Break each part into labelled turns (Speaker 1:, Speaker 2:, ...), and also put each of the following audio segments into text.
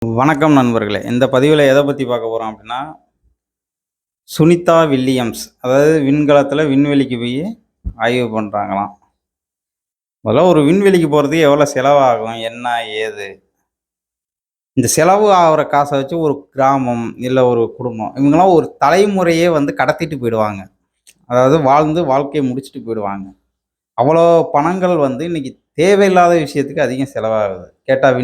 Speaker 1: வணக்கம் நண்பர்களே. இந்த பதிவில் எதை பற்றி பார்க்க போகிறோம் அப்படின்னா, சுனிதா வில்லியம்ஸ் அதாவது விண்கலத்தில் விண்வெளிக்கு போய் ஆய்வு பண்ணுறாங்களாம். முதல்ல ஒரு விண்வெளிக்கு போகிறதுக்கு எவ்வளோ செலவாகும், என்ன ஏது, இந்த செலவு ஆகிற காசை வச்சு ஒரு கிராமம் இல்லை ஒரு குடும்பம் இவங்கெல்லாம் ஒரு தலைமுறையே கடத்திட்டு போயிடுவாங்க. அதாவது வாழ்ந்து வாழ்க்கையை முடிச்சுட்டு போயிடுவாங்க. அவ்வளோ பணங்கள் இன்னைக்கு தேவையில்லாத விஷயத்துக்கு அதிகம் செலவாகுது. கேட்டால்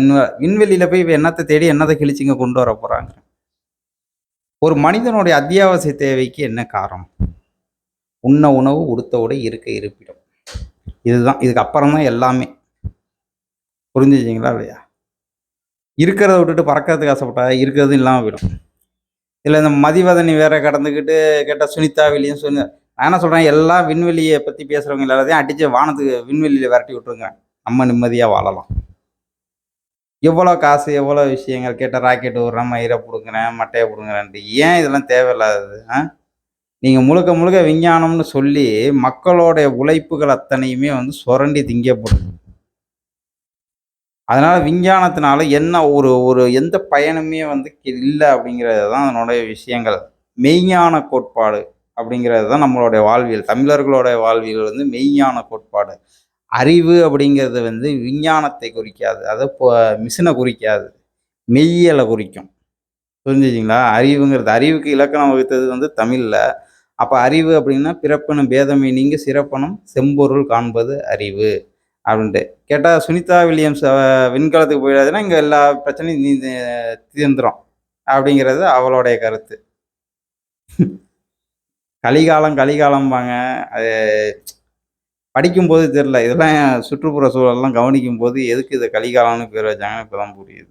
Speaker 1: விண்வெளியில் போய் என்னத்தை தேடி என்னத்தை கிழிச்சிங்க கொண்டு வர போகிறாங்க. ஒரு மனிதனுடைய அத்தியாவசிய தேவைக்கு என்ன காரணம்? உண்ண உணவு, உடுத்த உடை, இருக்க இருப்பிடம். இதுதான். இதுக்கு அப்புறம் தான் எல்லாமே. புரிஞ்சுச்சிங்களா இல்லையா? இருக்கிறத விட்டுட்டு பறக்கிறதுக்கு ஆசைப்பட்டா இருக்கிறது இல்லாமல் போயிடும். இல்லை இந்த மதிவதனி வேற கடந்துக்கிட்டு கேட்டால் சுனிதா வில்லியம் நான் என்ன சொல்கிறேன், எல்லாம் விண்வெளியை பற்றி பேசுகிறவங்க எல்லாத்தையும் அடித்து வானத்துக்கு விண்வெளியில் விரட்டி விட்டுருங்க. நம்ம நிம்மதியாக வாழலாம். எவ்வளோ காசு, எவ்வளோ விஷயங்கள் கேட்டால் ராக்கெட் விட்றேன், மயிரை பிடுங்குறேன், மட்டையை பிடுங்குறேன்ட்டு. ஏன் இதெல்லாம் தேவையில்லாதது? நீங்கள் முழுக்க முழுக்க விஞ்ஞானம்னு சொல்லி மக்களோடைய உழைப்புகள் அத்தனையுமே சுரண்டி திங்கப்படுது. அதனால் விஞ்ஞானத்தினால என்ன ஒரு ஒரு எந்த பயனுமே இல்லை அப்படிங்கிறது தான் அதனுடைய விஷயங்கள். மெய்ஞான கோட்பாடு அப்படிங்கிறது தான் நம்மளுடைய வாழ்வியல். தமிழர்களுடைய வாழ்வியல் மெய்ஞான கோட்பாடு. அறிவு அப்படிங்கிறது விஞ்ஞானத்தை குறிக்காது. அதை மிஷினை குறிக்காது, மெய்யியலை குறிக்கும். புரிஞ்சுச்சிங்களா? அறிவுங்கிறது, அறிவுக்கு இலக்கணம் வகுத்தது தமிழில். அப்போ அறிவு அப்படின்னா பிறப்பனும் பேதமை நீங்க சிறப்பனும் செம்பொருள் காண்பது அறிவு அப்படின்ட்டு. கேட்டால் சுனிதா வில்லியம்ஸ் விண்கலத்துக்கு போயிடாதுன்னா இங்கே எல்லா பிரச்சனையும் தீர்ந்துடும் அப்படிங்கிறது அவளுடைய கருத்து. கலிகாலம் கலிகாலம்பாங்க. அது படிக்கும்போது தெரில. இதெல்லாம் சுற்றுப்புற சூழல்லாம் கவனிக்கும் போது எதுக்கு இதை கலிகாலம்னு பேர் வச்சாங்கன்னு இப்போ தான் புரியுது.